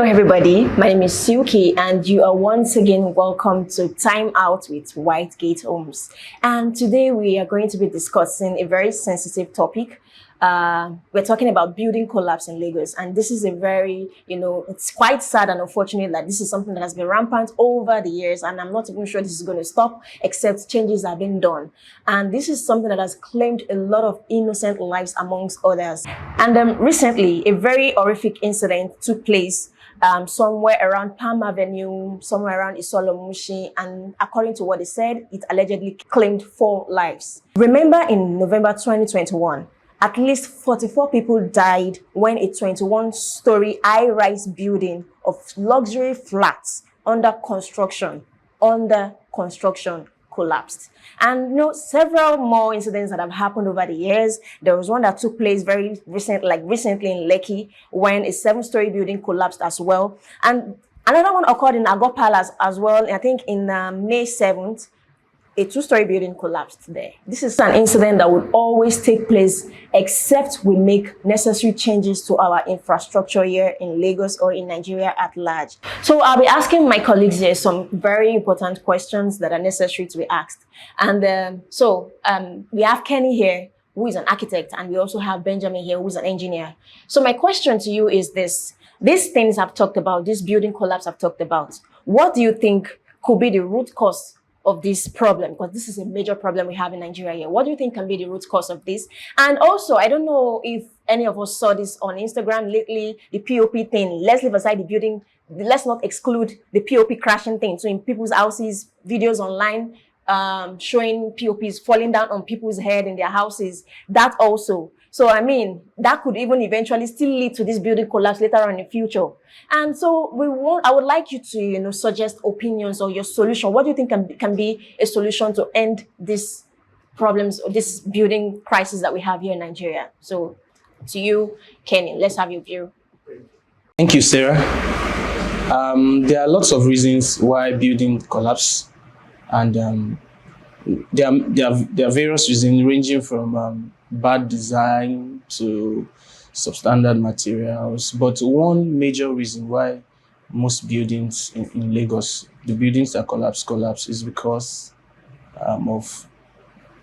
Hello everybody, my name is Silky and you are once again welcome to Time Out with WhiteGate Homes. And today we are going to be discussing a very sensitive topic. We're talking about building collapse in Lagos, and this is a very, it's quite sad and unfortunate that this is something that has been rampant over the years, and I'm not even sure this is going to stop except changes are being done. And this is something that has claimed a lot of innocent lives amongst others. And recently, a very horrific incident took place somewhere around Palm Avenue, somewhere around Isolomushi, and according to what they said, it allegedly claimed 4 lives. Remember, in November 2021, at least 44 people died when a 21-story high-rise building of luxury flats under construction collapsed. And several more incidents that have happened over the years. There was one that took place recently in Lekki, when a 7-story building collapsed as well. And another one occurred in Agor Palace as well, I think in May 7th. A 2-story building collapsed there. This is an incident that would always take place except we make necessary changes to our infrastructure here in Lagos or in Nigeria at large. So I'll be asking my colleagues here some very important questions that are necessary to be asked. And we have Kenny here, who is an architect, and we also have Benjamin here, who is an engineer. So my question to you is this. These things I've talked about, this building collapse I've talked about, what do you think could be the root cause of this problem? Because this is a major problem we have in Nigeria here. What do you think can be the root cause of this? And also, I don't know if any of us saw this on Instagram lately, the POP thing. Let's leave aside the building. Let's not exclude the POP crashing thing. So in people's houses, videos online showing POPs falling down on people's head in their houses. That also. So, I mean, that could even eventually still lead to this building collapse later on in the future. And so I would like you to, suggest opinions or your solution. What do you think can be a solution to end these problems or this building crisis that we have here in Nigeria? So to you, Kenny, let's have your view. Thank you, Sarah. There are lots of reasons why building collapse, and there are various reasons ranging from bad design to substandard materials. But one major reason why most buildings in Lagos, the buildings that collapse is because of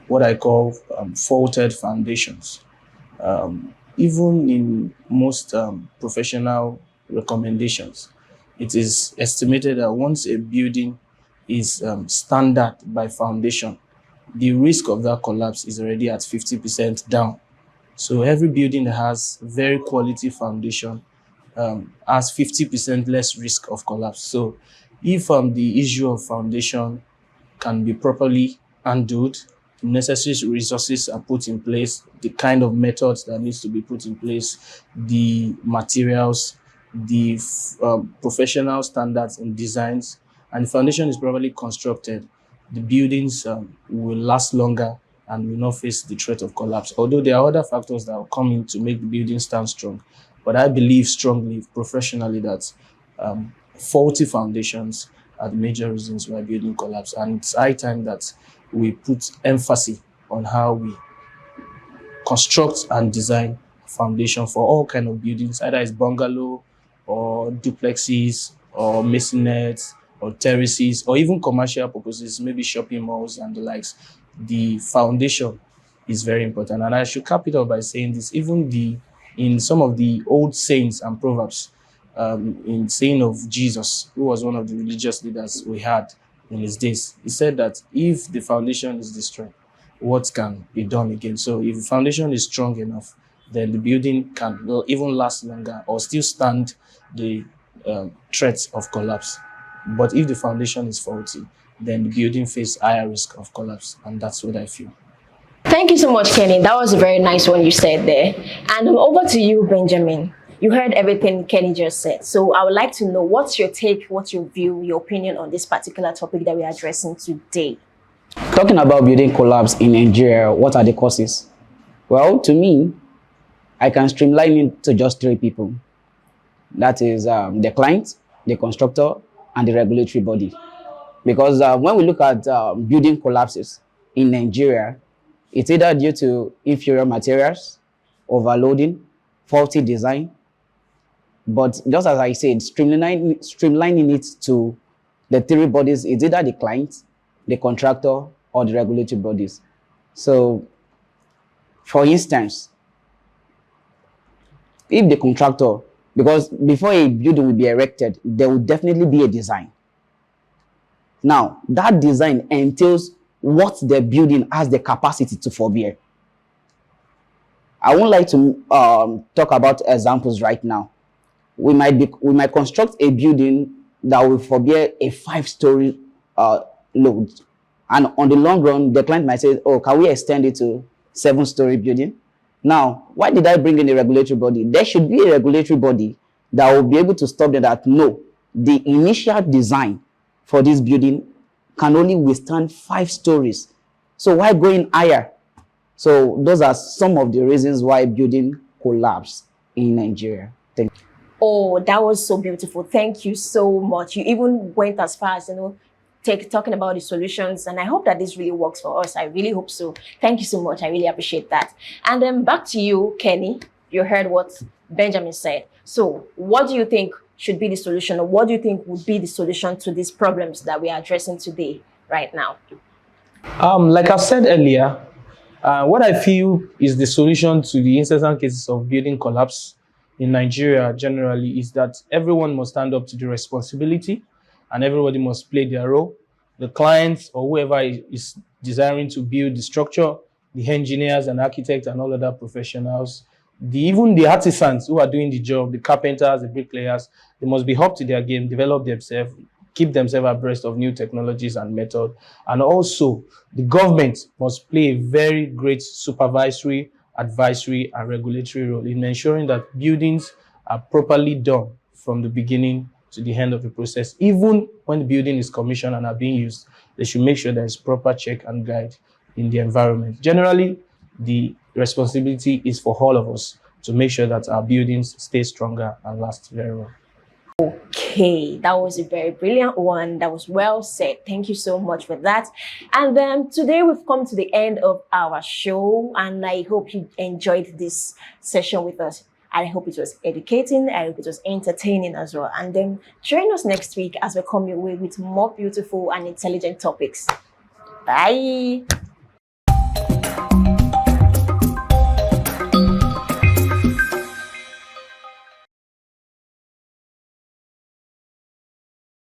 what I call faulted foundations. Even in most professional recommendations, it is estimated that once a building is standard by foundation, the risk of that collapse is already at 50% down. So every building that has very quality foundation has 50% less risk of collapse. So if the issue of foundation can be properly handled, necessary resources are put in place, the kind of methods that needs to be put in place, the materials, the professional standards and designs, and the foundation is properly constructed, the buildings will last longer and will not face the threat of collapse. Although there are other factors that will come in to make the building stand strong. But I believe strongly, professionally, that faulty foundations are the major reasons why building collapse. And it's high time that we put emphasis on how we construct and design foundation for all kinds of buildings, either it's bungalow or duplexes or masonettes or terraces, or even commercial purposes, maybe shopping malls and the likes. The foundation is very important. And I should cap it off by saying this, even in some of the old sayings and proverbs, in saying of Jesus, who was one of the religious leaders we had in his days, he said that if the foundation is destroyed, what can be done again? So if the foundation is strong enough, then the building can even last longer or still stand the threats of collapse. But if the foundation is faulty, then the building faces higher risk of collapse, and that's what I feel. Thank you so much, Kenny. That was a very nice one you said there. And over to you, Benjamin. You heard everything Kenny just said. So I would like to know, what's your take, what's your view, your opinion on this particular topic that we're addressing today? Talking about building collapse in Nigeria, what are the causes? Well, to me, I can streamline it to just 3 people. That is the client, the constructor, and the regulatory body. Because when we look at building collapses in Nigeria, it's either due to inferior materials, overloading, faulty design, But just as I said, streamlining it to the three bodies is either the client, the contractor, or the regulatory bodies. So, for instance, if the contractor, because before a building will be erected, there will definitely be a design. Now, that design entails what the building has the capacity to forbear. I won't like to talk about examples right now. We might construct a building that will forbear a 5-story load, and on the long run, the client might say, "Oh, can we extend it to 7-story building?" Now, why did I bring in a regulatory body? There should be a regulatory body that will be able to stop them. That no, the initial design for this building can only withstand 5 stories. So why going higher? So those are some of the reasons why building collapse in Nigeria. Thank you. Oh, that was so beautiful. Thank you so much. You even went as far as, talking about the solutions. And I hope that this really works for us. I really hope so. Thank you so much. I really appreciate that. And then back to you, Kenny. You heard what Benjamin said. So what do you think should be the solution, or what do you think would be the solution to these problems that we are addressing today, right now? Like I've said earlier, what I feel is the solution to the incessant cases of building collapse in Nigeria generally is that everyone must stand up to the responsibility and everybody must play their role. The clients or whoever is desiring to build the structure, the engineers and architects and all other professionals, even the artisans who are doing the job, the carpenters, the bricklayers, they must be up to their game, develop themselves, keep themselves abreast of new technologies and methods. And also, the government must play a very great supervisory, advisory, and regulatory role in ensuring that buildings are properly done from the beginning to the end of the process. Even when the building is commissioned and are being used, they should make sure there is proper check and guide in the environment. Generally, the responsibility is for all of us to make sure that our buildings stay stronger and last very well. Okay, that was a very brilliant one. That was well said. Thank you so much for that. And then today we've come to the end of our show, and I hope you enjoyed this session with us. I hope it was educating. I hope it was entertaining as well. And then join us next week as we come your way with more beautiful and intelligent topics. Bye.